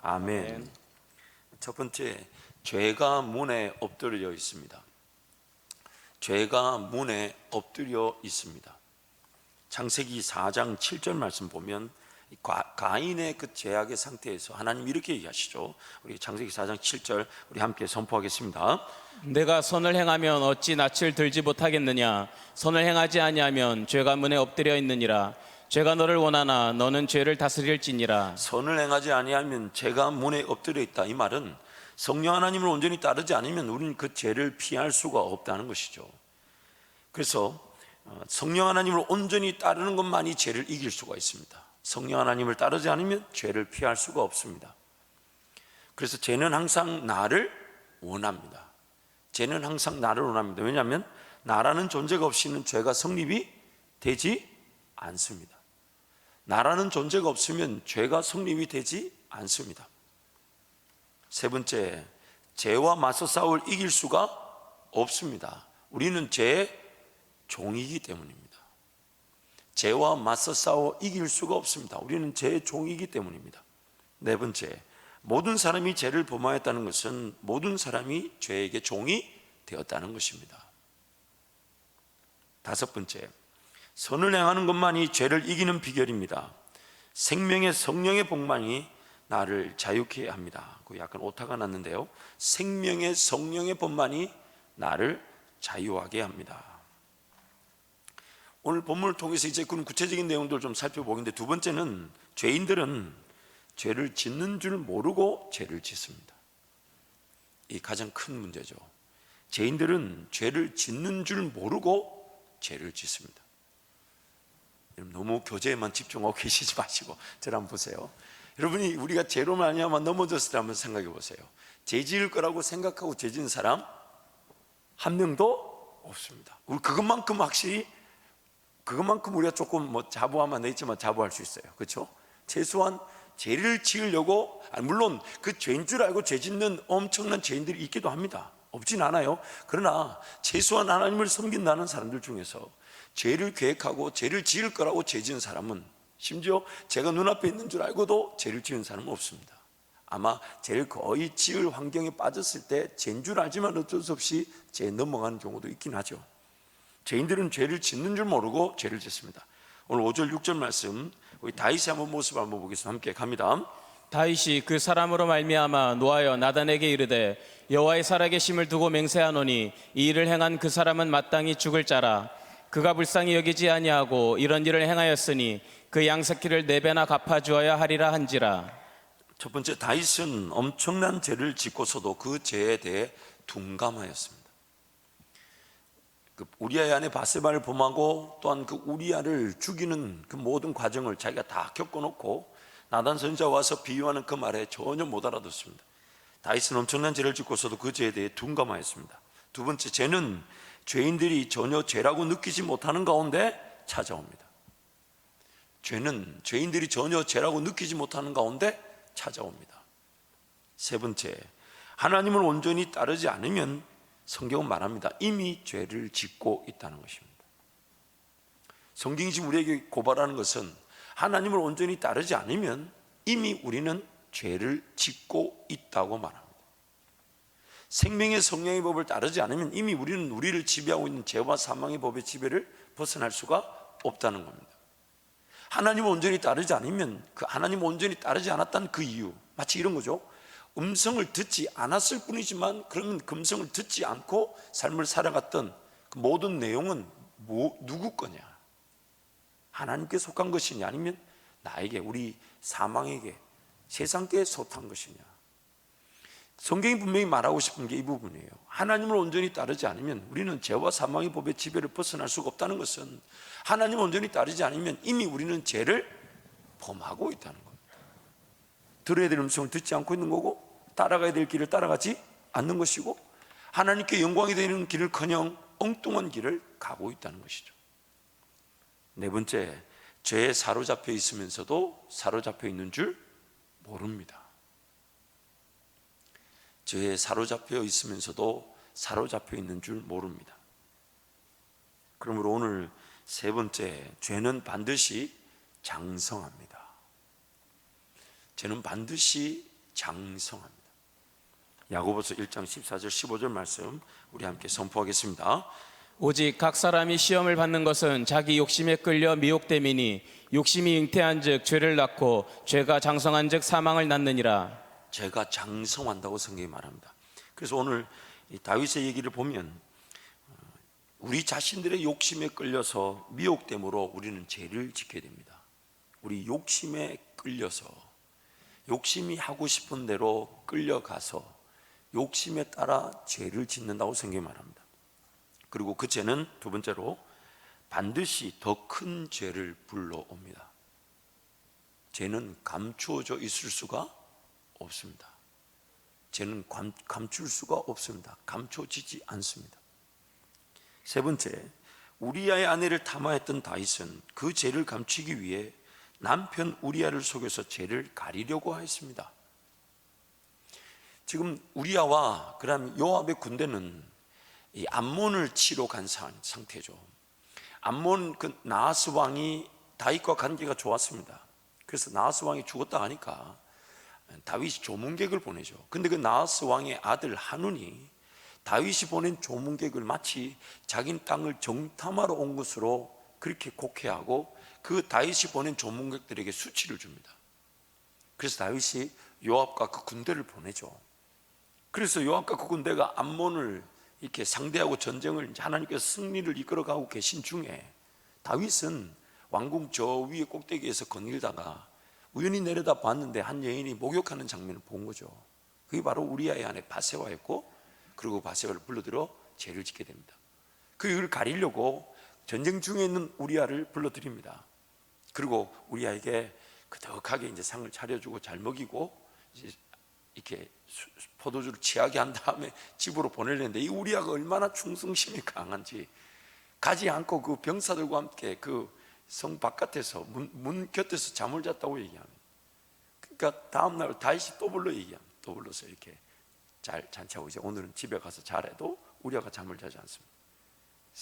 아멘. 첫 번째, 죄가 문에 엎드려 있습니다. 죄가 문에 엎드려 있습니다. 창세기 4장 7절 말씀 보면 가인의 그 죄악의 상태에서 하나님 이렇게 얘기하시죠. 우리 창세기 4장 7절 우리 함께 선포하겠습니다. 내가 선을 행하면 어찌 낯을 들지 못하겠느냐? 선을 행하지 아니하면 죄가 문에 엎드려 있느니라. 죄가 너를 원하나 너는 죄를 다스릴지니라. 선을 행하지 아니하면 죄가 문에 엎드려 있다. 이 말은 성령 하나님을 온전히 따르지 않으면 우리는 그 죄를 피할 수가 없다는 것이죠. 그래서 성령 하나님을 온전히 따르는 것만이 죄를 이길 수가 있습니다. 성령 하나님을 따르지 않으면 죄를 피할 수가 없습니다. 그래서 죄는 항상 나를 원합니다. 죄는 항상 나를 원합니다. 왜냐하면 나라는 존재가 없이는 죄가 성립이 되지 않습니다. 나라는 존재가 없으면 죄가 성립이 되지 않습니다. 세 번째, 죄와 맞서 싸울 이길 수가 없습니다. 우리는 죄의 종이기 때문입니다. 죄와 맞서 싸워 이길 수가 없습니다. 우리는 죄의 종이기 때문입니다. 네 번째, 모든 사람이 죄를 범하였다는 것은 모든 사람이 죄에게 종이 되었다는 것입니다. 다섯 번째, 선을 행하는 것만이 죄를 이기는 비결입니다. 생명의 성령의 복만이 나를 자유케 합니다. 그 약간 오타가 났는데요. 생명의 성령의 복만이 나를 자유하게 합니다. 오늘 본문을 통해서 이제 그런 구체적인 내용들을 좀 살펴보겠는데, 두 번째는 죄인들은 죄를 짓는 줄 모르고 죄를 짓습니다. 이 가장 큰 문제죠. 죄인들은 죄를 짓는 줄 모르고 죄를 짓습니다. 너무 교제에만 집중하고 계시지 마시고 저를 한번 보세요. 여러분이 우리가 죄로 말미암아 넘어졌을 때 한번 생각해 보세요. 죄 지을 거라고 생각하고 죄 지은 사람 한 명도 없습니다. 우리 그것만큼 확실히, 그것만큼 우리가 조금 뭐 자부하면 안 되겠지만 자부할 수 있어요. 그렇죠? 최소한 죄를 지으려고, 물론 그 죄인 줄 알고 죄 짓는 엄청난 죄인들이 있기도 합니다. 없진 않아요. 그러나 최소한 하나님을 섬긴다는 사람들 중에서 죄를 계획하고 죄를 지을 거라고 죄 지은 사람은, 심지어 죄가 눈앞에 있는 줄 알고도 죄를 지은 사람은 없습니다. 아마 죄를 거의 지을 환경에 빠졌을 때 죄인 줄 알지만 어쩔 수 없이 죄에 넘어가는 경우도 있긴 하죠. 죄인들은 죄를 짓는 줄 모르고 죄를 짓습니다. 오늘 5절 6절 말씀, 우리 다윗의 한번 모습을 한번 보겠습니다. 함께 갑니다. 다윗이 그 사람으로 말미암아 노하여 나단에게 이르되 여호와의 살아계심을 두고 맹세하노니 이 일을 행한 그 사람은 마땅히 죽을 자라. 그가 불쌍히 여기지 아니하고 이런 일을 행하였으니 그 양새끼를 4배나 갚아주어야 하리라 한지라. 첫 번째, 다윗은 엄청난 죄를 짓고서도 그 죄에 대해 둔감하였습니다. 그 우리아의 아내 바세바를 범하고 또한 그 우리아를 죽이는 그 모든 과정을 자기가 다 겪어놓고 나단 선지자가 와서 비유하는 그 말에 전혀 못 알아듣습니다. 다윗은 엄청난 죄를 짓고서도 그 죄에 대해 둔감하였습니다. 두 번째, 죄는 죄인들이 전혀 죄라고 느끼지 못하는 가운데 찾아옵니다. 죄는 죄인들이 전혀 죄라고 느끼지 못하는 가운데 찾아옵니다. 세 번째, 하나님을 온전히 따르지 않으면 성경은 말합니다. 이미 죄를 짓고 있다는 것입니다. 성경이 지금 우리에게 고발하는 것은 하나님을 온전히 따르지 않으면 이미 우리는 죄를 짓고 있다고 말합니다. 생명의 성령의 법을 따르지 않으면 이미 우리는 우리를 지배하고 있는 죄와 사망의 법의 지배를 벗어날 수가 없다는 겁니다. 하나님을 온전히 따르지 않으면 그 하나님을 온전히 따르지 않았다는 그 이유, 마치 이런 거죠. 음성을 듣지 않았을 뿐이지만 그러면 그 음성을 듣지 않고 삶을 살아갔던 그 모든 내용은 누구 거냐? 하나님께 속한 것이냐, 아니면 나에게, 우리 사망에게, 세상께 속한 것이냐? 성경이 분명히 말하고 싶은 게 이 부분이에요. 하나님을 온전히 따르지 않으면 우리는 죄와 사망의 법의 지배를 벗어날 수가 없다는 것은, 하나님을 온전히 따르지 않으면 이미 우리는 죄를 범하고 있다는 겁니다. 들어야 될 음성을 듣지 않고 있는 거고, 따라가야 될 길을 따라가지 않는 것이고, 하나님께 영광이 되는 길을커녕 엉뚱한 길을 가고 있다는 것이죠. 네 번째, 죄에 사로잡혀 있으면서도 사로잡혀 있는 줄 모릅니다. 죄에 사로잡혀 있으면서도 사로잡혀 있는 줄 모릅니다. 그러므로 오늘 세 번째, 죄는 반드시 장성합니다. 죄는 반드시 장성합니다. 야고보서 1장 14절 15절 말씀 우리 함께 선포하겠습니다. 오직 각 사람이 시험을 받는 것은 자기 욕심에 끌려 미혹됨이니 욕심이 잉태한즉 죄를 낳고 죄가 장성한즉 사망을 낳느니라. 죄가 장성한다고 성경이 말합니다. 그래서 오늘 이 다윗의 얘기를 보면 우리 자신들의 욕심에 끌려서 미혹됨으로 우리는 죄를 짓게 됩니다. 우리 욕심에 끌려서 욕심이 하고 싶은 대로 끌려가서 욕심에 따라 죄를 짓는다고 성경이 말합니다. 그리고 그 죄는 두 번째로 반드시 더 큰 죄를 불러옵니다. 죄는 감추어져 있을 수가 없습니다. 죄는 감출 수가 없습니다. 감춰지지 않습니다. 세 번째, 우리아의 아내를 탐하였던 다윗은 그 죄를 감추기 위해 남편 우리아를 속여서 죄를 가리려고 하였습니다. 지금 우리아와 그다음 요압의 군대는 이 암몬을 치러 간 상태죠. 암몬 그 나하스 왕이 다윗과 관계가 좋았습니다. 그래서 나하스 왕이 죽었다 하니까 다윗이 조문객을 보내죠. 근데 그 나하스 왕의 아들 한운이 다윗이 보낸 조문객을 마치 자기 땅을 정탐하러 온 것으로 그렇게 곡해하고 그 다윗이 보낸 조문객들에게 수치를 줍니다. 그래서 다윗이 요압과 그 군대를 보내죠. 그래서 요압과 그 군대가 암몬을 이렇게 상대하고 전쟁을 하나님께서 승리를 이끌어가고 계신 중에 다윗은 왕궁 저 위에 꼭대기에서 거닐다가 우연히 내려다 봤는데 한 여인이 목욕하는 장면을 본 거죠. 그게 바로 우리아의 아내 바세바였고, 그리고 바세바를 불러들여 죄를 짓게 됩니다. 그를 가리려고 전쟁 중에 있는 우리아를 불러들입니다. 그리고 우리아에게 그덕하게 이제 상을 차려주고 잘 먹이고 이제 이렇게 포도주를 취하게 한 다음에 집으로 보내려는데, 이 우리아가 얼마나 충성심이 강한지 가지 않고 그 병사들과 함께 그 성 바깥에서 문 곁에서 잠을 잤다고 얘기합니다. 그러니까 다음날 다시 또 불러 얘기합니다. 또 불러서 이렇게 잘 잔치하고 이제 오늘은 집에 가서 잘해도 우리아가 잠을 자지 않습니다.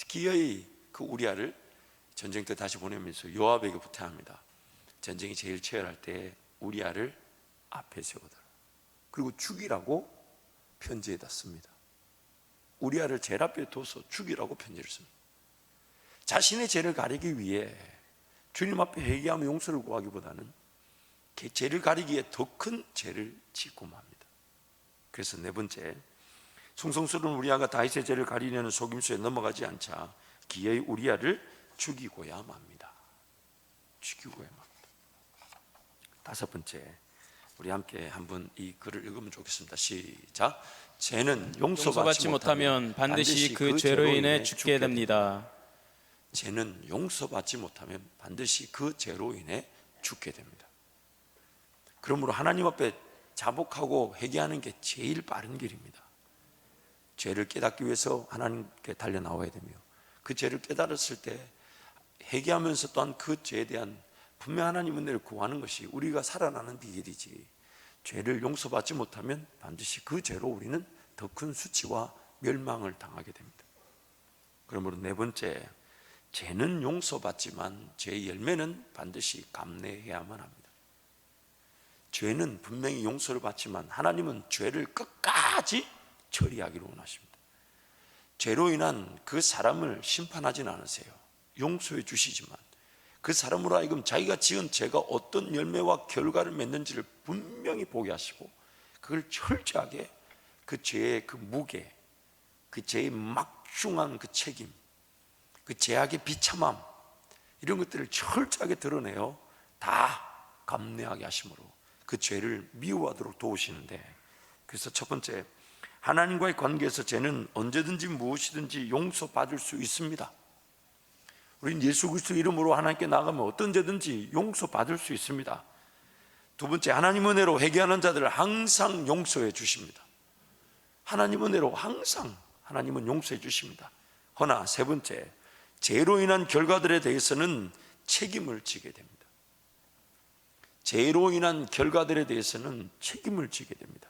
기어이 그 우리아를 전쟁 때 다시 보내면서 요압에게 부탁합니다. 전쟁이 제일 치열할 때 우리아를 앞에 세우더라. 그리고 죽이라고 편지에다 씁니다. 우리아를 제일 앞에 둬서 죽이라고 편지를 씁니다. 자신의 죄를 가리기 위해 주님 앞에 회개하며 용서를 구하기보다는 죄를 가리기에 더 큰 죄를 짓고 맙니다. 그래서 네 번째, 충성스러운 우리아가 다윗의 죄를 가리려는 속임수에 넘어가지 않자 기어이 우리아를 죽이고야 맙니다. 죽이고야 맙니다. 다섯 번째, 우리 함께 한번 이 글을 읽으면 좋겠습니다. 시작. 죄는 용서받지 못하면 반드시 그 죄로 인해 죽게 됩니다. 죄는 용서받지 못하면 반드시 그 죄로 인해 죽게 됩니다. 그러므로 하나님 앞에 자복하고 회개하는 게 제일 빠른 길입니다. 죄를 깨닫기 위해서 하나님께 달려 나와야 되며, 그 죄를 깨달았을 때 회개하면서 또한 그 죄에 대한 분명 하나님 은혜를 구하는 것이 우리가 살아나는 비결이지, 죄를 용서받지 못하면 반드시 그 죄로 우리는 더 큰 수치와 멸망을 당하게 됩니다. 그러므로 네 번째, 죄는 용서받지만 죄의 열매는 반드시 감내해야만 합니다. 죄는 분명히 용서를 받지만 하나님은 죄를 끝까지 처리하기를 원하십니다. 죄로 인한 그 사람을 심판하지는 않으세요. 용서해 주시지만 그 사람으로 하여금 자기가 지은 죄가 어떤 열매와 결과를 맺는지를 분명히 보게 하시고, 그걸 철저하게 그 죄의 그 무게, 그 죄의 막중한 그 책임, 그 죄악의 비참함, 이런 것들을 철저하게 드러내어 다 감내하게 하심으로 그 죄를 미워하도록 도우시는데, 그래서 첫 번째, 하나님과의 관계에서 죄는 언제든지 무엇이든지 용서받을 수 있습니다. 우리는 예수 그리스도 이름으로 하나님께 나가면 어떤 죄든지 용서받을 수 있습니다. 두 번째, 하나님 은혜로 회개하는 자들을 항상 용서해 주십니다. 하나님 은혜로 항상 하나님은 용서해 주십니다. 허나 세 번째, 죄로 인한 결과들에 대해서는 책임을 지게 됩니다. 죄로 인한 결과들에 대해서는 책임을 지게 됩니다.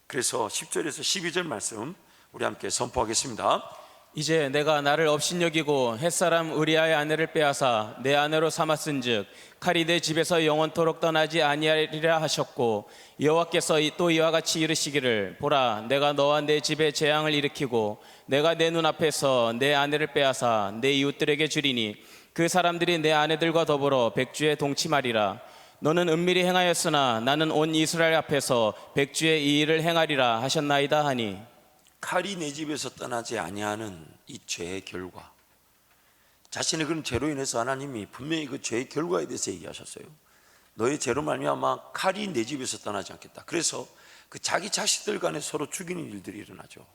그래서 10절에서 12절 말씀 우리 함께 선포하겠습니다. 이제 내가 나를 업신여기고 햇사람 우리아의 아내를 빼앗아 내 아내로 삼았은즉 칼이 내 집에서 영원토록 떠나지 아니하리라 하셨고, 여호와께서 또 이와 같이 이르시기를, 보라, 내가 너와 내 집에 재앙을 일으키고 내가 내 눈앞에서 내 아내를 빼앗아 내 이웃들에게 주리니 그 사람들이 내 아내들과 더불어 백주에 동침하리라. 너는 은밀히 행하였으나 나는 온 이스라엘 앞에서 백주에 이 일을 행하리라 하셨나이다 하니, 칼이 내 집에서 떠나지 아니하는 이 죄의 결과, 자신의 그런 죄로 인해서 하나님이 분명히 그 죄의 결과에 대해서 얘기하셨어요. 너의 죄로 말미암아 칼이 내 집에서 떠나지 않겠다. 그래서 그 자기 자식들 간에 서로 죽이는 일들이 일어나죠.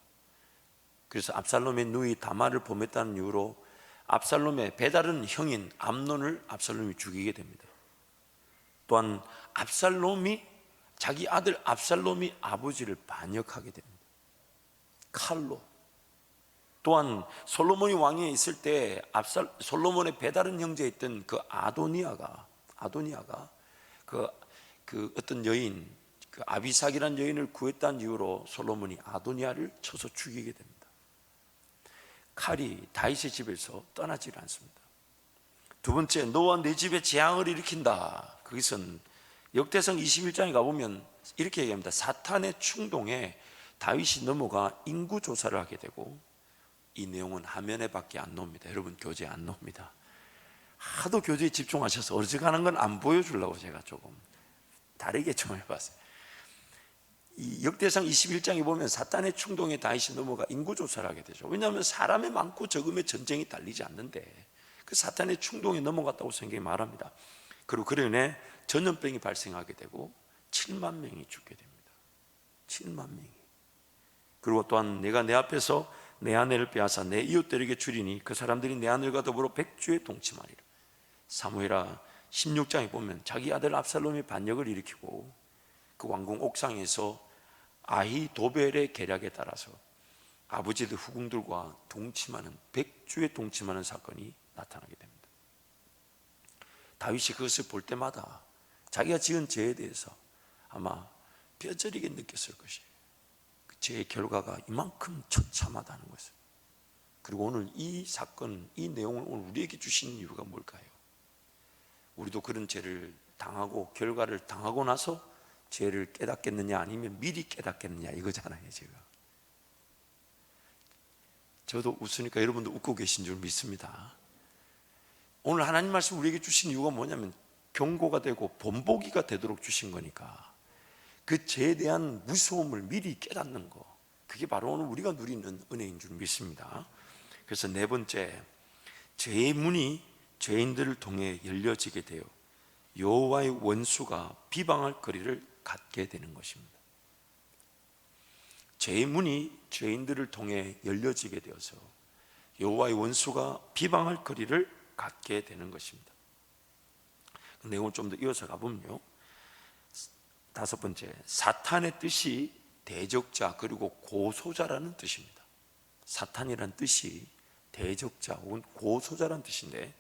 그래서 압살롬의 누이 다말을 범했다는 이유로 압살롬의 배다른 형인 암논을 압살롬이 죽이게 됩니다. 또한 압살롬이 자기 아들 압살롬이 아버지를 반역하게 됩니다. 칼로. 또한 솔로몬이 왕위에 있을 때 솔로몬의 배다른 형제였던 그 아도니아가 그 어떤 여인, 그 아비삭이라는 여인을 구했다는 이유로 솔로몬이 아도니아를 쳐서 죽이게 됩니다. 칼이 다윗의 집에서 떠나질 않습니다. 두 번째, 너와 내 집에 재앙을 일으킨다. 그것은 역대상 21장에 가보면 이렇게 얘기합니다. 사탄의 충동에 다윗이 넘어가 인구 조사를 하게 되고, 이 내용은 화면에 밖에 안 나옵니다. 여러분, 교재에 안 나옵니다. 하도 교재에 집중하셔서 어지간한 건 안 보여주려고 제가 조금 다르게 좀 해봤어요. 이 역대상 21장에 보면 사탄의 충동에 다윗이 넘어가 인구 조사를 하게 되죠. 왜냐하면 사람의 많고 적음의 전쟁이 달리지 않는데 그 사탄의 충동에 넘어갔다고 성경이 말합니다. 그리고 그로 인해 전염병이 발생하게 되고 7만 명이 죽게 됩니다. 7만 명이. 그리고 또한 내가 내 앞에서 내 아내를 빼앗아 내 이웃들에게 주리니 그 사람들이 내 아들과 더불어 백주에 동침하리라. 사무엘하 16장에 보면 자기 아들 압살롬이 반역을 일으키고 그 왕궁 옥상에서 아히도벨의 계략에 따라서 아버지들 후궁들과 동침하는, 백주에 동침하는 사건이 나타나게 됩니다. 다윗이 그것을 볼 때마다 자기가 지은 죄에 대해서 아마 뼈저리게 느꼈을 것이에요. 그 죄의 결과가 이만큼 처참하다는 것을. 그리고 오늘 이 사건, 이 내용을 오늘 우리에게 주시는 이유가 뭘까요? 우리도 그런 죄를 당하고 결과를 당하고 나서 죄를 깨닫겠느냐, 아니면 미리 깨닫겠느냐, 이거잖아요. 제가 저도 웃으니까 여러분도 웃고 계신 줄 믿습니다. 오늘 하나님 말씀 우리에게 주신 이유가 뭐냐면 경고가 되고 본보기가 되도록 주신 거니까, 그 죄에 대한 무서움을 미리 깨닫는 거, 그게 바로 오늘 우리가 누리는 은혜인 줄 믿습니다. 그래서 네 번째, 죄의 문이 죄인들을 통해 열려지게 되어 여호와의 원수가 비방할 거리를 갖게 되는 것입니다. 죄의 문이 죄인들을 통해 열려지게 되어서 여호와의 원수가 비방할 거리를 갖게 되는 것입니다. 그 내용을 좀 더 이어서 가보면요, 다섯 번째, 사탄의 뜻이 대적자 그리고 고소자라는 뜻입니다. 사탄이라는 뜻이 대적자 혹은 고소자라는 뜻인데,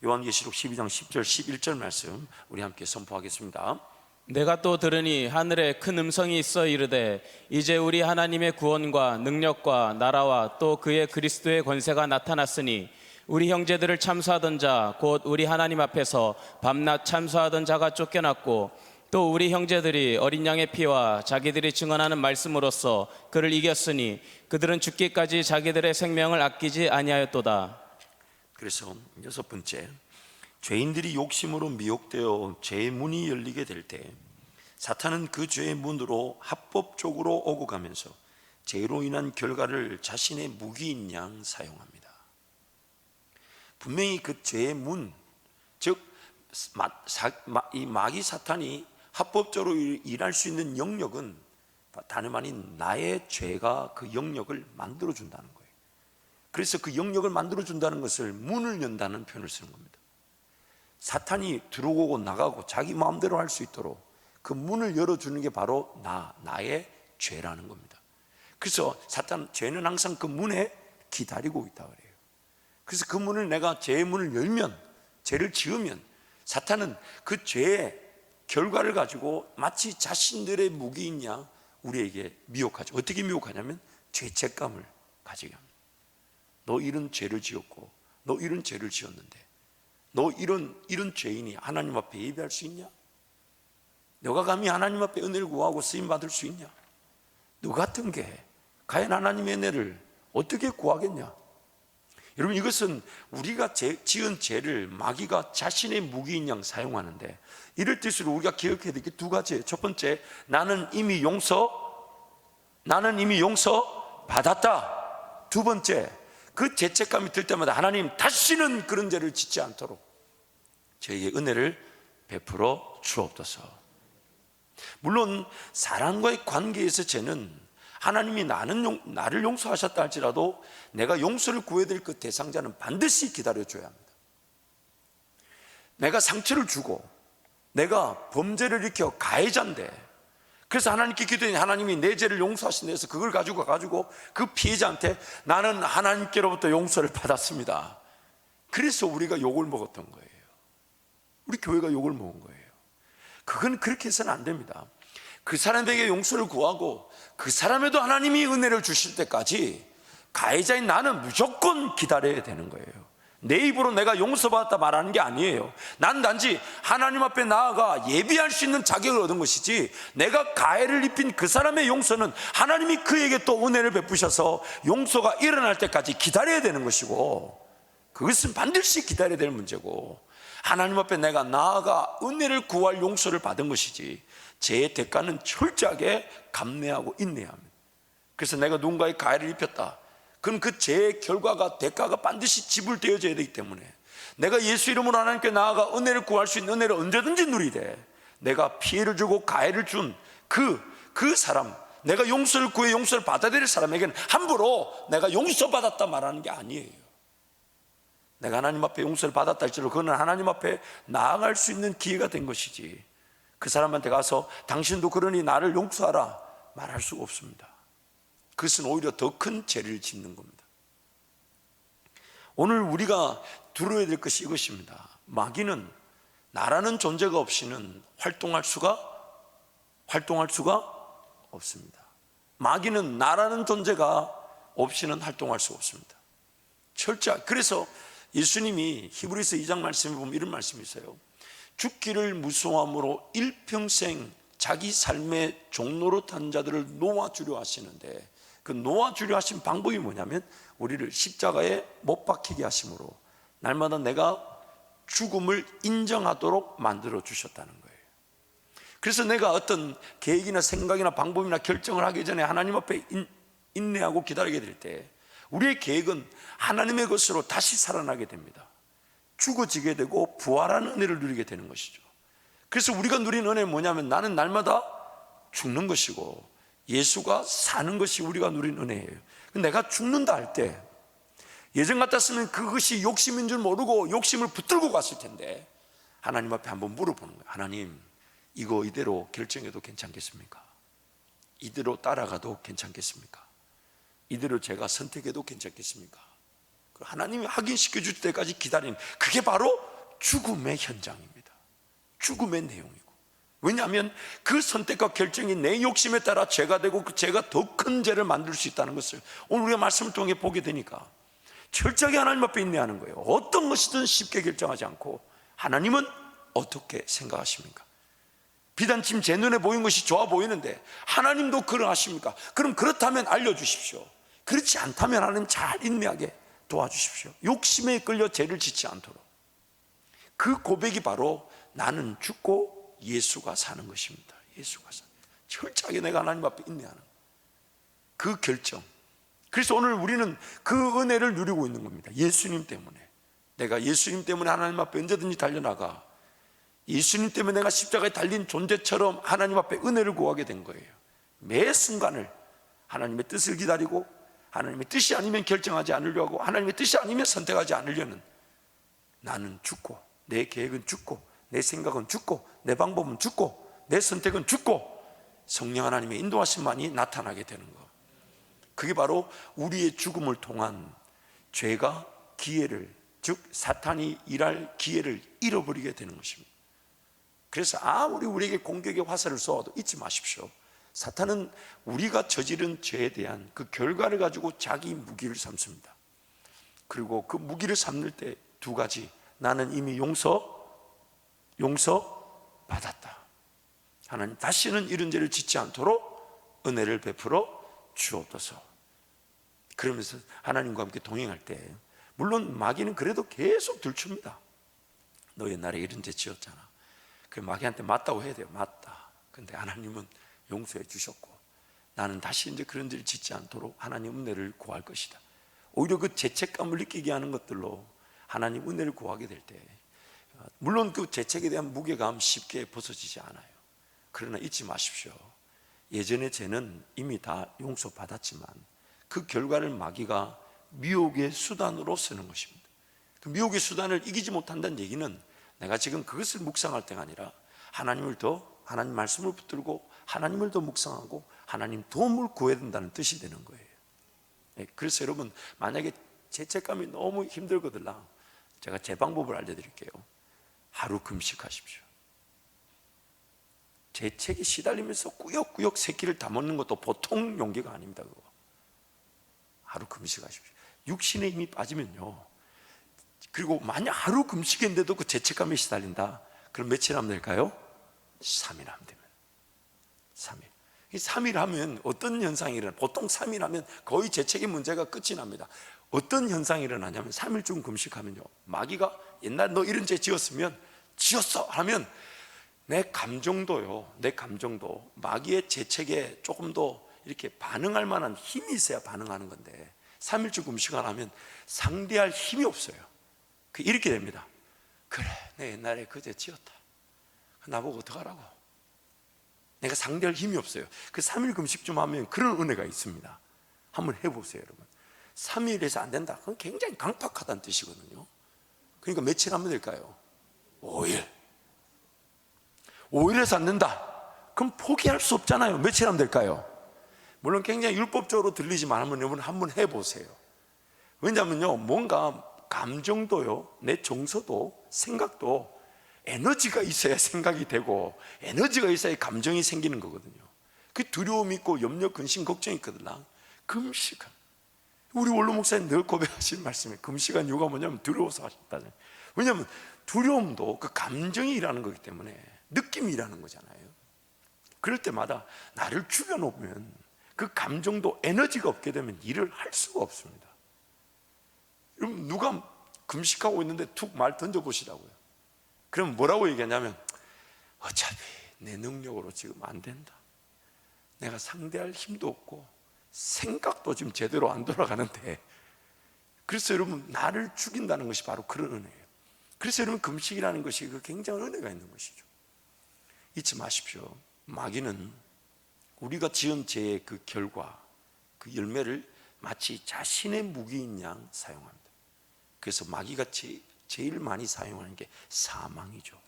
요한계시록 12장 10절 11절 말씀 우리 함께 선포하겠습니다. 내가 또 들으니 하늘에 큰 음성이 있어 이르되, 이제 우리 하나님의 구원과 능력과 나라와 또 그의 그리스도의 권세가 나타났으니 우리 형제들을 참수하던 자 곧 우리 하나님 앞에서 밤낮 참수하던 자가 쫓겨났고, 또 우리 형제들이 어린 양의 피와 자기들이 증언하는 말씀으로써 그를 이겼으니 그들은 죽기까지 자기들의 생명을 아끼지 아니하였도다. 그래서 여섯 번째, 죄인들이 욕심으로 미혹되어 죄의 문이 열리게 될 때 사탄은 그 죄의 문으로 합법적으로 오고 가면서 죄로 인한 결과를 자신의 무기인 양 사용합니다. 분명히 그 죄의 문, 즉 이 마귀 사탄이 합법적으로 일할 수 있는 영역은 다름 아닌 나의 죄가 그 영역을 만들어준다는 거예요. 그래서 그 영역을 만들어준다는 것을 문을 연다는 표현을 쓰는 겁니다. 사탄이 들어오고 나가고 자기 마음대로 할 수 있도록 그 문을 열어주는 게 바로 나의 죄라는 겁니다. 그래서 죄는 항상 그 문에 기다리고 있다 그래요. 그래서 그 문을, 내가 죄의 문을 열면, 죄를 지으면 사탄은 그 죄의 결과를 가지고 마치 자신들의 무기인 양 우리에게 미혹하죠. 어떻게 미혹하냐면 죄책감을 가지게 합니다. 너 이런 죄를 지었고 너 이런 죄를 지었는데 너 이런 죄인이 하나님 앞에 예배할 수 있냐? 너가 감히 하나님 앞에 은혜를 구하고 쓰임 받을 수 있냐? 너 같은 게 과연 하나님의 은혜를 어떻게 구하겠냐? 여러분, 이것은 우리가 지은 죄를 마귀가 자신의 무기인 양 사용하는데, 이럴 때일수록 우리가 기억해야 될 게 두 가지예요. 첫 번째, 나는 이미 용서 받았다. 두 번째, 그 죄책감이 들 때마다 하나님 다시는 그런 죄를 짓지 않도록 저에게 은혜를 베풀어 주옵소서. 물론 사람과의 관계에서 죄는 하나님이 나를 용서하셨다 할지라도 내가 용서를 구해야 될 그 대상자는 반드시 기다려줘야 합니다. 내가 상처를 주고 내가 범죄를 일으켜 가해자인데, 그래서 하나님께 기도했더니 하나님이 내 죄를 용서하신다 해서 그걸 가지고 그 피해자한테 나는 하나님께로부터 용서를 받았습니다, 그래서 우리가 욕을 먹었던 거예요. 우리 교회가 욕을 먹은 거예요. 그건 그렇게 해서는 안 됩니다. 그 사람에게 용서를 구하고 그 사람에도 하나님이 은혜를 주실 때까지 가해자인 나는 무조건 기다려야 되는 거예요. 내 입으로 내가 용서받았다 말하는 게 아니에요. 난 단지 하나님 앞에 나아가 예비할 수 있는 자격을 얻은 것이지, 내가 가해를 입힌 그 사람의 용서는 하나님이 그에게 또 은혜를 베푸셔서 용서가 일어날 때까지 기다려야 되는 것이고, 그것은 반드시 기다려야 될 문제고, 하나님 앞에 내가 나아가 은혜를 구할 용서를 받은 것이지, 죄의 대가는 철저하게 감내하고 인내해야 합니다. 그래서 내가 누군가의 가해를 입혔다, 그럼 그 죄의 결과가, 대가가 반드시 지불되어져야 되기 때문에 내가 예수 이름으로 하나님께 나아가 은혜를 구할 수 있는 은혜를 언제든지 누리되, 내가 피해를 주고 가해를 준 그 사람, 내가 용서를 구해 용서를 받아야 될 사람에게는 함부로 내가 용서받았다 말하는 게 아니에요. 내가 하나님 앞에 용서를 받았다 할지라도 그거는 하나님 앞에 나아갈 수 있는 기회가 된 것이지, 그 사람한테 가서 당신도 그러니 나를 용서하라 말할 수가 없습니다. 그것은 오히려 더 큰 죄를 짓는 겁니다. 오늘 우리가 들어야 될 것이 이것입니다. 마귀는 나라는 존재가 없이는 활동할 수가 없습니다. 마귀는 나라는 존재가 없이는 활동할 수 없습니다. 철저하게. 그래서 예수님이 히브리서 2장 말씀에 보면 이런 말씀이 있어요. 죽기를 무서워함으로 일평생 자기 삶의 종노릇한 자들을 놓아주려 하시는데, 그 놓아주려 하신 방법이 뭐냐면 우리를 십자가에 못 박히게 하심으로 날마다 내가 죽음을 인정하도록 만들어 주셨다는 거예요. 그래서 내가 어떤 계획이나 생각이나 방법이나 결정을 하기 전에 하나님 앞에 인내하고 기다리게 될 때 우리의 계획은 하나님의 것으로 다시 살아나게 됩니다. 죽어지게 되고 부활하는 은혜를 누리게 되는 것이죠. 그래서 우리가 누리는 은혜는 뭐냐면 나는 날마다 죽는 것이고 예수가 사는 것이 우리가 누린 은혜예요. 내가 죽는다 할 때 예전 같았으면 그것이 욕심인 줄 모르고 욕심을 붙들고 갔을 텐데, 하나님 앞에 한번 물어보는 거예요. 하나님, 이거 이대로 결정해도 괜찮겠습니까? 이대로 따라가도 괜찮겠습니까? 이대로 제가 선택해도 괜찮겠습니까? 하나님이 확인시켜 줄 때까지 기다리는, 그게 바로 죽음의 현장입니다. 죽음의 내용이고, 왜냐하면 그 선택과 결정이 내 욕심에 따라 죄가 되고 그 죄가 더 큰 죄를 만들 수 있다는 것을 오늘 우리가 말씀을 통해 보게 되니까 철저하게 하나님 앞에 인내하는 거예요. 어떤 것이든 쉽게 결정하지 않고, 하나님은 어떻게 생각하십니까? 비단 지금 제 눈에 보이는 것이 좋아 보이는데 하나님도 그러하십니까? 그럼 그렇다면 알려주십시오. 그렇지 않다면 하나님 잘 인내하게 도와주십시오. 욕심에 끌려 죄를 짓지 않도록. 그 고백이 바로 나는 죽고 예수가 사는 것입니다. 예수가 사는, 철저하게 내가 하나님 앞에 인내하는 그 결정. 그래서 오늘 우리는 그 은혜를 누리고 있는 겁니다. 예수님 때문에. 내가 예수님 때문에 하나님 앞에 언제든지 달려나가, 예수님 때문에 내가 십자가에 달린 존재처럼 하나님 앞에 은혜를 구하게 된 거예요. 매 순간을 하나님의 뜻을 기다리고, 하나님의 뜻이 아니면 결정하지 않으려 하고, 하나님의 뜻이 아니면 선택하지 않으려는, 나는 죽고 내 계획은 죽고 내 생각은 죽고 내 방법은 죽고 내 선택은 죽고 성령 하나님의 인도하심만이 나타나게 되는 것. 그게 바로 우리의 죽음을 통한 죄가 기회를, 즉 사탄이 일할 기회를 잃어버리게 되는 것입니다. 그래서 아무리 우리에게 공격의 화살을 쏘아도 잊지 마십시오. 사탄은 우리가 저지른 죄에 대한 그 결과를 가지고 자기 무기를 삼습니다. 그리고 그 무기를 삼을 때 두 가지, 나는 이미 용서받았다. 하나님 다시는 이런 죄를 짓지 않도록 은혜를 베풀어 주옵소서. 그러면서 하나님과 함께 동행할 때, 물론 마귀는 그래도 계속 들춥니다. 너 옛날에 이런 죄 지었잖아. 그 마귀한테 맞다고 해야 돼요. 맞다. 근데 하나님은 용서해 주셨고, 나는 다시 이제 그런 죄를 짓지 않도록 하나님 은혜를 구할 것이다. 오히려 그 죄책감을 느끼게 하는 것들로 하나님 은혜를 구하게 될 때, 물론 그 죄책에 대한 무게감 쉽게 벗어지지 않아요. 그러나 잊지 마십시오. 예전의 죄는 이미 다 용서받았지만 그 결과를 마귀가 미혹의 수단으로 쓰는 것입니다. 그 미혹의 수단을 이기지 못한다는 얘기는 내가 지금 그것을 묵상할 때가 아니라 하나님 말씀을 붙들고 하나님을 더 묵상하고 하나님 도움을 구해야 된다는 뜻이 되는 거예요. 그래서 여러분, 만약에 죄책감이 너무 힘들거든요, 제가 제 방법을 알려드릴게요. 하루 금식하십시오. 죄책에 시달리면서 꾸역꾸역 새끼를 다 먹는 것도 보통 용기가 아닙니다. 그거. 하루 금식하십시오. 육신의 힘이 빠지면요, 그리고 만약 하루 금식인데도 그 죄책감에 시달린다, 그럼 며칠 하면 될까요? 3일 하면 됩니다. 3일. 이 3일 하면 어떤 현상이 일어나? 보통 3일 하면 거의 죄책의 문제가 끝이 납니다. 어떤 현상이 일어나냐면 3일쯤 금식하면요, 마귀가 옛날 너 이런 죄 지었으면 지었어 하면 내 감정도 마귀의 죄책에 조금 더 이렇게 반응할 만한 힘이 있어야 반응하는 건데, 3일쯤 금식 안 하면 상대할 힘이 없어요. 이렇게 됩니다. 그래, 내 옛날에 그 죄 지었다. 나보고 어떡하라고. 내가 상대할 힘이 없어요. 그 3일 금식 좀 하면 그런 은혜가 있습니다. 한번 해보세요, 여러분. 3일에서 안 된다, 그건 굉장히 강팍하다는 뜻이거든요. 그러니까 며칠 하면 될까요? 5일. 5일에서 안 된다, 그럼 포기할 수 없잖아요. 며칠 하면 될까요? 물론 굉장히 율법적으로 들리지만 여러분 한번 해보세요. 왜냐하면요, 뭔가 감정도요, 내 정서도 생각도 에너지가 있어야 생각이 되고 에너지가 있어야 감정이 생기는 거거든요. 그 두려움이 있고 염려, 근심, 걱정이 있거든요. 금식은, 우리 원로 목사님 늘 고백하시는 말씀이에요. 금식한 이유가 뭐냐면 두려워서 하셨다잖아요. 왜냐하면 두려움도 그 감정이 일하는 거기 때문에 느낌이 일하는 거잖아요. 그럴 때마다 나를 죽여놓으면 그 감정도 에너지가 없게 되면 일을 할 수가 없습니다. 여러분, 누가 금식하고 있는데 툭 말 던져보시라고요. 그럼 뭐라고 얘기하냐면, 어차피 내 능력으로 지금 안 된다, 내가 상대할 힘도 없고 생각도 지금 제대로 안 돌아가는데. 그래서 여러분, 나를 죽인다는 것이 바로 그런 은혜예요. 그래서 여러분, 금식이라는 것이 그 굉장한 은혜가 있는 것이죠. 잊지 마십시오. 마귀는 우리가 지은 죄의 그 결과, 그 열매를 마치 자신의 무기인 양 사용합니다. 그래서 마귀가 제일 많이 사용하는 게 사망이죠.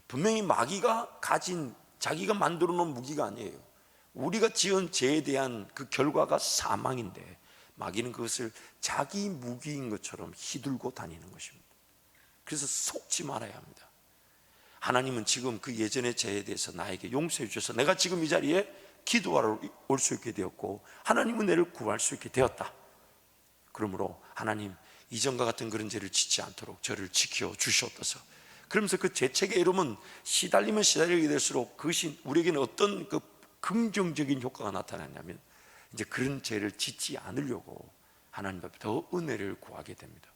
분명히 마귀가 가진, 자기가 만들어 놓은 무기가 아니에요. 우리가 지은 죄에 대한 그 결과가 사망인데 마귀는 그것을 자기 무기인 것처럼 휘둘고 다니는 것입니다. 그래서 속지 말아야 합니다. 하나님은 지금 그 예전의 죄에 대해서 나에게 용서해 주셔서 내가 지금 이 자리에 기도하러 올 수 있게 되었고 하나님 은혜를 구할 수 있게 되었다. 그러므로 하나님, 이전과 같은 그런 죄를 짓지 않도록 저를 지켜 주시옵소서. 그러면서 그 죄책의 이름은 시달리면 시달리게 될수록 그것이 우리에게는 어떤 그 긍정적인 효과가 나타나냐면, 이제 그런 죄를 짓지 않으려고 하나님 앞에 더 은혜를 구하게 됩니다.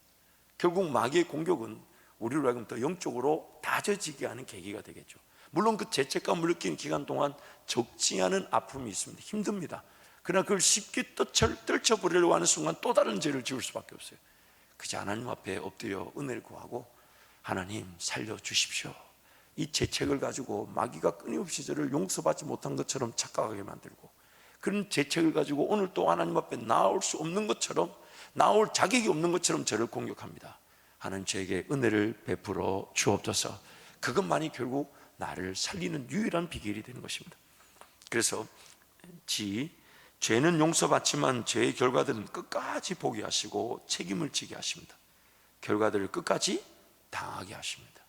결국 마귀의 공격은 우리를 하여금 더 영적으로 다져지게 하는 계기가 되겠죠. 물론 그 죄책감을 느끼는 기간 동안 적지 않은 아픔이 있습니다. 힘듭니다. 그러나 그걸 쉽게 떨쳐버리려고 하는 순간 또 다른 죄를 지을 수밖에 없어요. 그저 하나님 앞에 엎드려 은혜를 구하고, 하나님 살려주십시오. 이 죄책을 가지고 마귀가 끊임없이 저를 용서받지 못한 것처럼 착각하게 만들고, 그런 죄책을 가지고 오늘 또 하나님 앞에 나올 수 없는 것처럼, 나올 자격이 없는 것처럼 저를 공격합니다. 하나님, 저에게 은혜를 베풀어 주옵소서. 그것만이 결국 나를 살리는 유일한 비결이 되는 것입니다. 그래서 죄는 용서받지만 죄의 결과들은 끝까지 보게 하시고 책임을 지게 하십니다. 결과들을 끝까지 당하게 하십니다.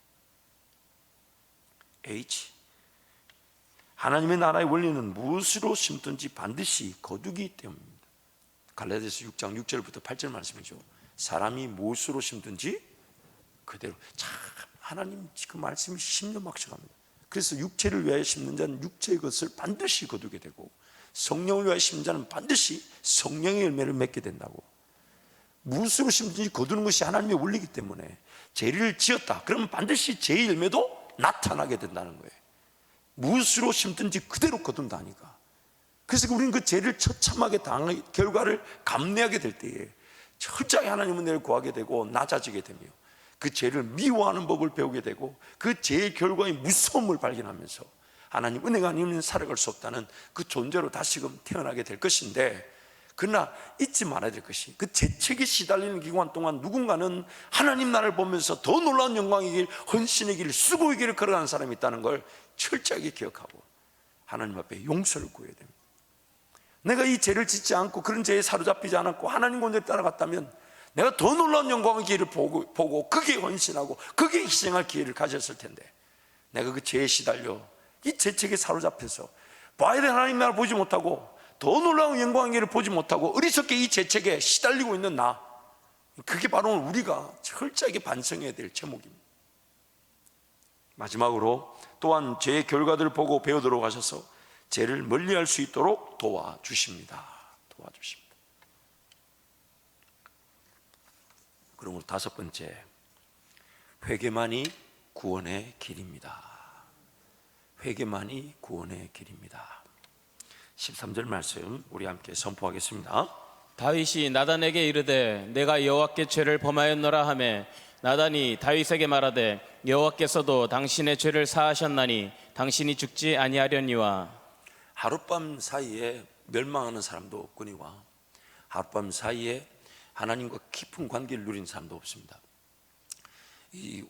하나님의 나라의 원리는 무엇으로 심든지 반드시 거두기 때문입니다. 갈라디아서 6장 6절부터 8절 말씀이죠. 사람이 무엇으로 심든지 그대로. 참 하나님 그 말씀이 심려막측합니다. 그래서 육체를 위하여 심는 자는 육체의 것을 반드시 거두게 되고, 성령을 위하여 심는 자는 반드시 성령의 열매를 맺게 된다고. 무엇으로 심든지 거두는 것이 하나님의 원리이기 때문에 죄를 지었다 그러면 반드시 죄의 열매도 나타나게 된다는 거예요. 무엇으로 심든지 그대로 거둔다니까. 그래서 우리는 그 죄를 처참하게 당한 결과를 감내하게 될 때에 철저히 하나님 은혜를 구하게 되고 낮아지게 되며, 그 죄를 미워하는 법을 배우게 되고, 그 죄의 결과의 무서움을 발견하면서 하나님 은혜가 아니면 살아갈 수 없다는 그 존재로 다시금 태어나게 될 것인데, 그러나 잊지 말아야 될 것이, 그 죄책에 시달리는 기간 동안 누군가는 하나님 나라를 보면서 더 놀라운 영광의 길, 헌신의 길, 수고의 길을 걸어가는 사람이 있다는 걸 철저하게 기억하고 하나님 앞에 용서를 구해야 됩니다. 내가 이 죄를 짓지 않고 그런 죄에 사로잡히지 않았고 하나님 권대로 따라갔다면 내가 더 놀라운 영광의 길을 보고 거기에 헌신하고 거기에 희생할 기회를 가졌을 텐데, 내가 그 죄에 시달려 이 죄책에 사로잡혀서 봐야 될 하나님 나라를 보지 못하고 더 놀라운 영광의 길을 보지 못하고 어리석게 이 죄책에 시달리고 있는 나, 그게 바로 우리가 철저하게 반성해야 될 제목입니다. 마지막으로 또한 죄의 결과들을 보고 배우도록 하셔서 죄를 멀리할 수 있도록 도와주십니다. 그러므로 다섯 번째, 회개만이 구원의 길입니다. 회개만이 구원의 길입니다. 13절 말씀 우리 함께 선포하겠습니다. 다윗이 나단에게 이르되 내가 여호와께 죄를 범하였노라 하매 나단이 다윗에게 말하되 여호와께서도 당신의 죄를 사하셨나니 당신이 죽지 아니하려니와. 하룻밤 사이에 멸망하는 사람도 없거니와 하룻밤 사이에 하나님과 깊은 관계를 누린 사람도 없습니다.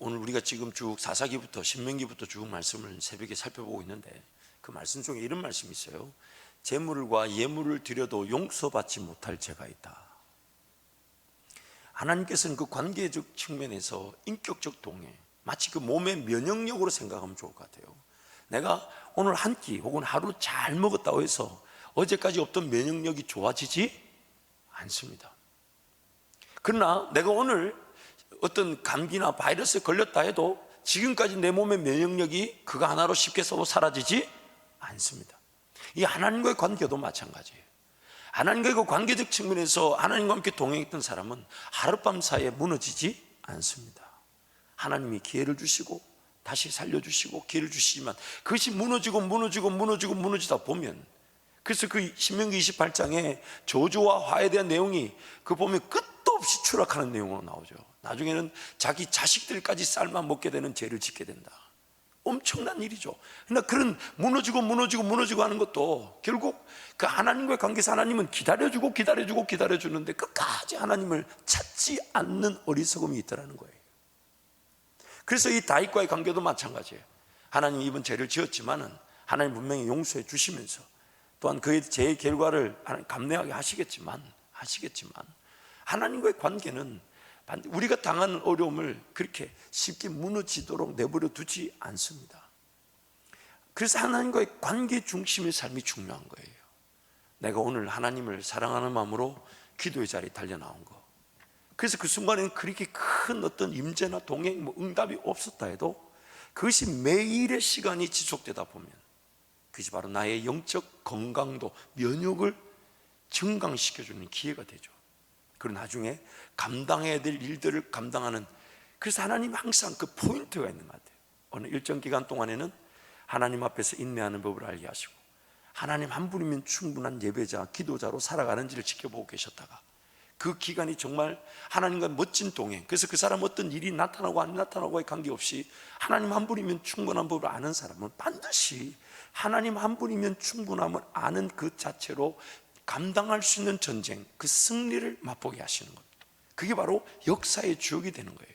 오늘 우리가 지금 쭉 사사기부터 신명기부터 쭉 말씀을 새벽에 살펴보고 있는데, 그 말씀 중에 이런 말씀이 있어요. 제물과 예물을 드려도 용서받지 못할 죄가 있다. 하나님께서는 그 관계적 측면에서 인격적 동해, 마치 그 몸의 면역력으로 생각하면 좋을 것 같아요. 내가 오늘 한 끼 혹은 하루 잘 먹었다고 해서 어제까지 없던 면역력이 좋아지지 않습니다. 그러나 내가 오늘 어떤 감기나 바이러스에 걸렸다 해도 지금까지 내 몸의 면역력이 그거 하나로 쉽게 써도 사라지지 않습니다. 이 하나님과의 관계도 마찬가지예요. 하나님과의 그 관계적 측면에서 하나님과 함께 동행했던 사람은 하룻밤 사이에 무너지지 않습니다. 하나님이 기회를 주시고 다시 살려주시고 기회를 주시지만 그것이 무너지다 보면, 그래서 그 신명기 28장에 저주와 화에 대한 내용이 그 보면 끝도 없이 추락하는 내용으로 나오죠. 나중에는 자기 자식들까지 삶아 먹게 되는 죄를 짓게 된다. 엄청난 일이죠. 그러나 그런 무너지고 하는 것도 결국 그 하나님과의 관계에서 하나님은 기다려주는데 끝까지 하나님을 찾지 않는 어리석음이 있다는 거예요. 그래서 이 다윗과의 관계도 마찬가지예요. 하나님이 이번 죄를 지었지만은 하나님 분명히 용서해 주시면서 또한 그의 죄의 결과를 감내하게 하시겠지만 하나님과의 관계는 우리가 당하는 어려움을 그렇게 쉽게 무너지도록 내버려 두지 않습니다. 그래서 하나님과의 관계 중심의 삶이 중요한 거예요. 내가 오늘 하나님을 사랑하는 마음으로 기도의 자리에 달려나온 거, 그래서 그 순간에는 그렇게 큰 어떤 임재나 동행, 응답이 없었다 해도 그것이 매일의 시간이 지속되다 보면 그것이 바로 나의 영적 건강도, 면역을 증강시켜주는 기회가 되죠. 그리고 나중에 감당해야 될 일들을 감당하는, 그래서 하나님 항상 그 포인트가 있는 것 같아요. 어느 일정 기간 동안에는 하나님 앞에서 인내하는 법을 알게 하시고 하나님 한 분이면 충분한 예배자, 기도자로 살아가는지를 지켜보고 계셨다가 그 기간이 정말 하나님과 멋진 동행, 그래서 그 사람 어떤 일이 나타나고 안 나타나고에 관계없이 하나님 한 분이면 충분한 법을 아는 사람은 반드시 하나님 한 분이면 충분함을 아는 그 자체로 감당할 수 있는 전쟁, 그 승리를 맛보게 하시는 겁니다. 그게 바로 역사의 주역이 되는 거예요.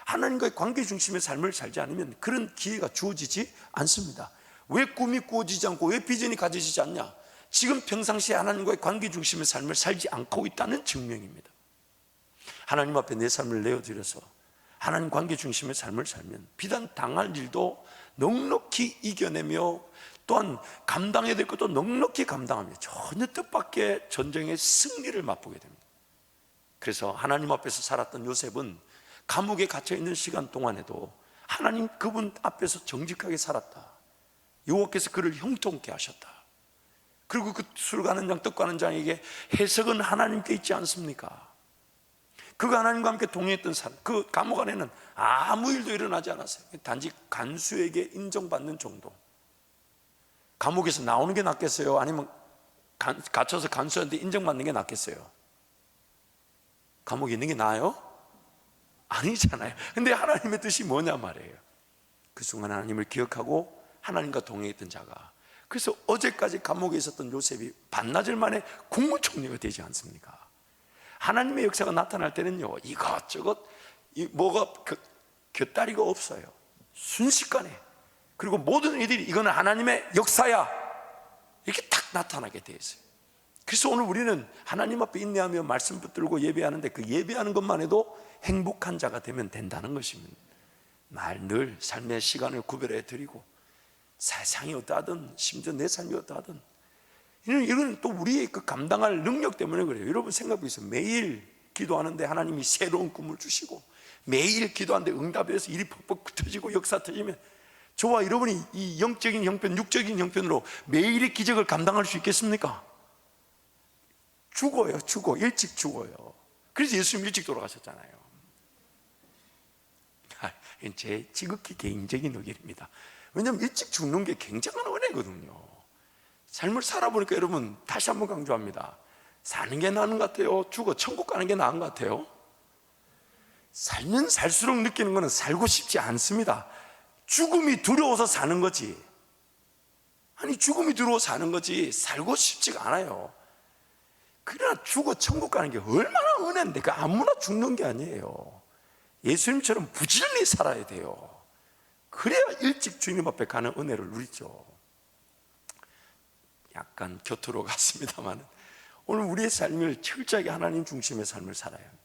하나님과의 관계 중심의 삶을 살지 않으면 그런 기회가 주어지지 않습니다. 왜 꿈이 꾸어지지 않고 왜 비전이 가져지지 않냐? 지금 평상시에 하나님과의 관계 중심의 삶을 살지 않고 있다는 증명입니다. 하나님 앞에 내 삶을 내어드려서 하나님 관계 중심의 삶을 살면 비단 당할 일도 넉넉히 이겨내며 또한 감당해야 될 것도 넉넉히 감당하며 전혀 뜻밖의 전쟁의 승리를 맛보게 됩니다. 그래서 하나님 앞에서 살았던 요셉은 감옥에 갇혀 있는 시간 동안에도 하나님 그분 앞에서 정직하게 살았다. 여호와께서 그를 형통케 하셨다. 그리고 그 술 가는 장, 떡 가는 장에게 해석은 하나님께 있지 않습니까? 그가 하나님과 함께 동행했던 사람, 그 감옥 안에는 아무 일도 일어나지 않았어요. 단지 간수에게 인정받는 정도. 감옥에서 나오는 게 낫겠어요? 아니면 갇혀서 간수한테 인정받는 게 낫겠어요? 감옥에 있는 게 나아요? 아니잖아요. 근데 하나님의 뜻이 뭐냐 말이에요. 그 순간 하나님을 기억하고 하나님과 동행했던 자가, 그래서 어제까지 감옥에 있었던 요셉이 반나절 만에 국무총리가 되지 않습니까? 하나님의 역사가 나타날 때는요, 이것저것 뭐가 곁다리가 없어요. 순식간에. 그리고 모든 이들이 이거는 하나님의 역사야, 이렇게 딱 나타나게 돼 있어요. 그래서 오늘 우리는 하나님 앞에 인내하며 말씀 붙들고 예배하는데, 그 예배하는 것만 해도 행복한 자가 되면 된다는 것입니다. 늘 삶의 시간을 구별해 드리고, 세상이 어떠하든 심지어 내 삶이 어떠하든, 이건 또 우리의 그 감당할 능력 때문에 그래요. 여러분 생각해 보세요. 매일 기도하는데 하나님이 새로운 꿈을 주시고, 매일 기도하는데 응답이 돼서 일이 퍽퍽 터지고 역사 터지면, 저와 여러분이 이 영적인 형편, 육적인 형편으로 매일의 기적을 감당할 수 있겠습니까? 죽어요. 일찍 죽어요. 그래서 예수님 일찍 돌아가셨잖아요. 제 지극히 개인적인 의견입니다. 왜냐하면 일찍 죽는 게 굉장한 은혜거든요. 삶을 살아보니까 여러분, 다시 한번 강조합니다. 사는 게 나은 것 같아요? 천국 가는 게 나은 것 같아요? 살면 살수록 느끼는 것은 살고 싶지 않습니다. 죽음이 두려워서 사는 거지. 아니, 죽음이 두려워서 사는 거지 살고 싶지가 않아요. 그러나 천국 가는 게 얼마나 은혜인데, 그 아무나 죽는 게 아니에요. 예수님처럼 부지런히 살아야 돼요. 그래야 일찍 주님 앞에 가는 은혜를 누리죠. 약간 곁으로 갔습니다만, 오늘 우리의 삶을 철저하게 하나님 중심의 삶을 살아야 합니다.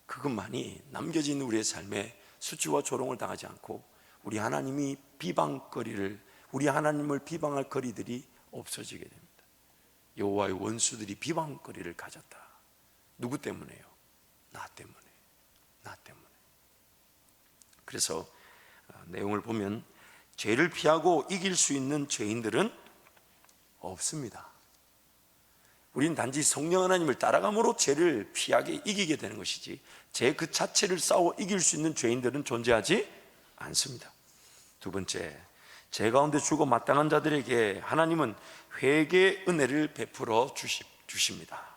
그것만이 남겨진 우리의 삶에 수치와 조롱을 당하지 않고, 우리 하나님을 비방할 거리들이 없어지게 됩니다. 여호와의 원수들이 비방거리를 가졌다. 누구 때문에요? 나 때문에. 그래서 내용을 보면, 죄를 피하고 이길 수 있는 죄인들은 없습니다. 우리는 단지 성령 하나님을 따라감으로 죄를 피하게 이기게 되는 것이지, 죄 그 자체를 싸워 이길 수 있는 죄인들은 존재하지 않습니다. 두 번째, 죄 가운데 죽어 마땅한 자들에게 하나님은 회개의 은혜를 베풀어 주십니다.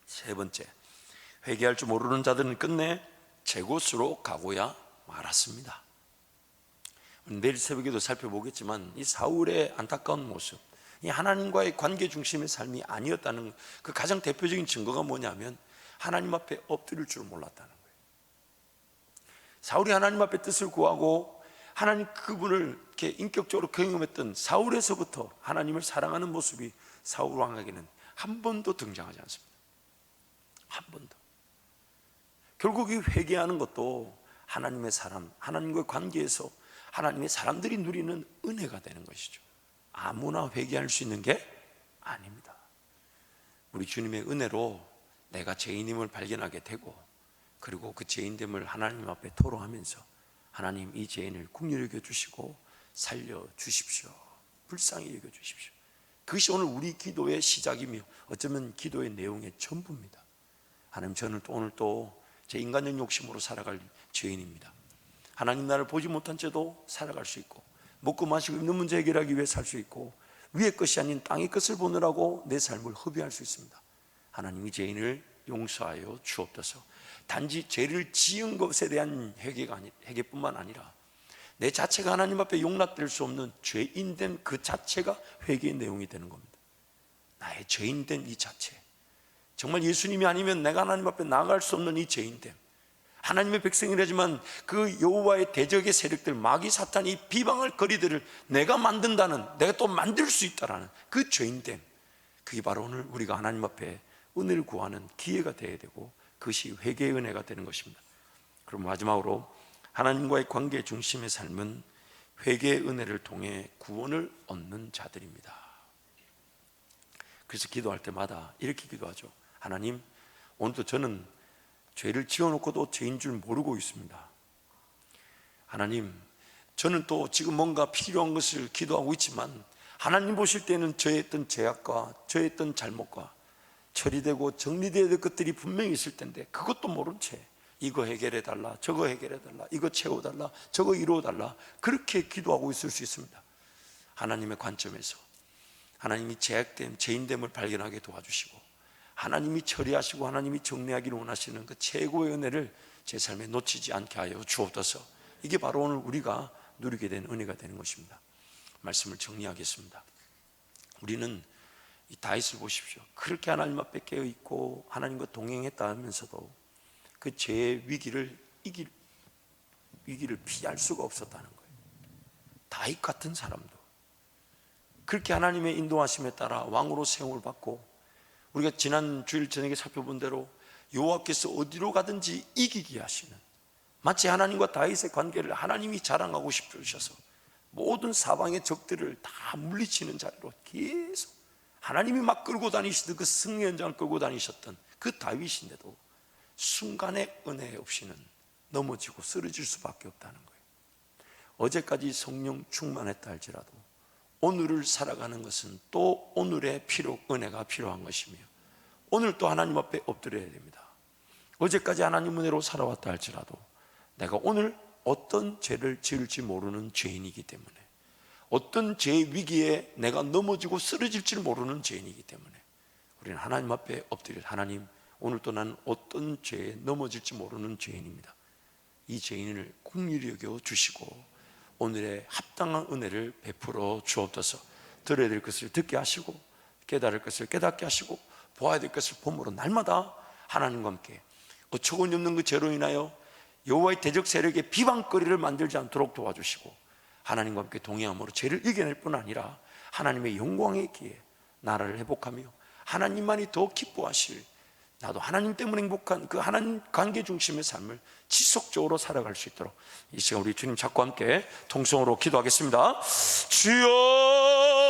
세 번째, 회개할 줄 모르는 자들은 끝내 제 곳으로 가고야 말았습니다. 내일 새벽에도 살펴보겠지만, 이 사울의 안타까운 모습, 이 하나님과의 관계 중심의 삶이 아니었다는 그 가장 대표적인 증거가 뭐냐면, 하나님 앞에 엎드릴 줄 몰랐다는 거예요. 사울이 하나님 앞에 뜻을 구하고 하나님 그분을 이렇게 인격적으로 경험했던 사울에서부터 하나님을 사랑하는 모습이 사울 왕에게는 한 번도 등장하지 않습니다. 한 번도. 결국 이 회개하는 것도 하나님의 사람, 하나님과의 관계에서 하나님의 사람들이 누리는 은혜가 되는 것이죠. 아무나 회개할 수 있는 게 아닙니다. 우리 주님의 은혜로 내가 죄인임을 발견하게 되고, 그리고 그 죄인됨을 하나님 앞에 토로하면서, 하나님 이 죄인을 긍휼히 여겨주시고 살려주십시오, 불쌍히 여겨주십시오. 그것이 오늘 우리 기도의 시작이며 어쩌면 기도의 내용의 전부입니다. 하나님, 저는 오늘 또 제 인간적 욕심으로 살아갈 죄인입니다. 하나님 나를 보지 못한 채도 살아갈 수 있고, 먹고 마시고 입는 문제 해결하기 위해 살 수 있고, 위의 것이 아닌 땅의 것을 보느라고 내 삶을 허비할 수 있습니다. 하나님 이 죄인을 용서하여 주옵소서. 단지 죄를 지은 것에 대한 회개뿐만 아니라 내 자체가 하나님 앞에 용납될 수 없는 죄인된 그 자체가 회개의 내용이 되는 겁니다. 나의 죄인된 이 자체, 정말 예수님이 아니면 내가 하나님 앞에 나아갈 수 없는 이 죄인됨, 하나님의 백성이라지만 그 여호와의 대적의 세력들, 마귀 사탄이 비방할 거리들을 내가 만든다는, 내가 또 만들 수 있다라는 그 죄인됨, 그게 바로 오늘 우리가 하나님 앞에 은혜를 구하는 기회가 되어야 되고, 그것이 회개의 은혜가 되는 것입니다. 그럼 마지막으로, 하나님과의 관계 중심의 삶은 회개의 은혜를 통해 구원을 얻는 자들입니다. 그래서 기도할 때마다 이렇게 기도하죠. 하나님, 오늘도 저는 죄를 지어놓고도 죄인 줄 모르고 있습니다. 하나님, 저는 또 지금 뭔가 필요한 것을 기도하고 있지만 하나님 보실 때는 저의 했던 죄악과 저의 했던 잘못과 처리되고 정리되어야 될 것들이 분명히 있을 텐데 그것도 모른 채 이거 해결해 달라, 저거 해결해 달라, 이거 채워달라, 저거 이루어 달라, 그렇게 기도하고 있을 수 있습니다. 하나님의 관점에서 하나님이 죄악됨, 죄인됨을 발견하게 도와주시고 하나님이 처리하시고 하나님이 정리하기를 원하시는 그 최고의 은혜를 제 삶에 놓치지 않게 하여 주옵소서. 이게 바로 오늘 우리가 누리게 된 은혜가 되는 것입니다. 말씀을 정리하겠습니다. 우리는 이 다윗을 보십시오. 그렇게 하나님 앞에 깨어 있고 하나님과 동행했다 하면서도 그 죄의 위기를 피할 수가 없었다는 거예요. 다윗 같은 사람도 그렇게 하나님의 인도하심에 따라 왕으로 세움을 받고, 우리가 지난 주일 저녁에 살펴본 대로 여호와께서 어디로 가든지 이기게 하시는, 마치 하나님과 다윗의 관계를 하나님이 자랑하고 싶으셔서 모든 사방의 적들을 다 물리치는 자리로 계속 하나님이 막 끌고 다니시던 그 승리 현장을 끌고 다니셨던 그 다윗인데도 순간의 은혜 없이는 넘어지고 쓰러질 수밖에 없다는 거예요. 어제까지 성령 충만했다 할지라도 오늘을 살아가는 것은 또 오늘의 은혜가 필요한 것이며 오늘 또 하나님 앞에 엎드려야 됩니다. 어제까지 하나님 은혜로 살아왔다 할지라도 내가 오늘 어떤 죄를 지을지 모르는 죄인이기 때문에, 어떤 죄의 위기에 내가 넘어지고 쓰러질지 모르는 죄인이기 때문에 우리는 하나님 앞에 엎드려, 하나님, 오늘 또 나는 어떤 죄에 넘어질지 모르는 죄인입니다. 이 죄인을 긍휼히 여겨 주시고 오늘의 합당한 은혜를 베풀어 주옵소서. 들어야 될 것을 듣게 하시고 깨달을 것을 깨닫게 하시고 보아야 될 것을 봄으로 날마다 하나님과 함께 어처구니 없는 그 죄로 인하여 여호와의 대적 세력의 비방거리를 만들지 않도록 도와주시고 하나님과 함께 동행함으로 죄를 이겨낼 뿐 아니라 하나님의 영광의 기에 나라를 회복하며 하나님만이 더 기뻐하실, 나도 하나님 때문에 행복한 그 하나님 관계 중심의 삶을 지속적으로 살아갈 수 있도록 이 시간 우리 주님 잡고 함께 통성으로 기도하겠습니다. 주여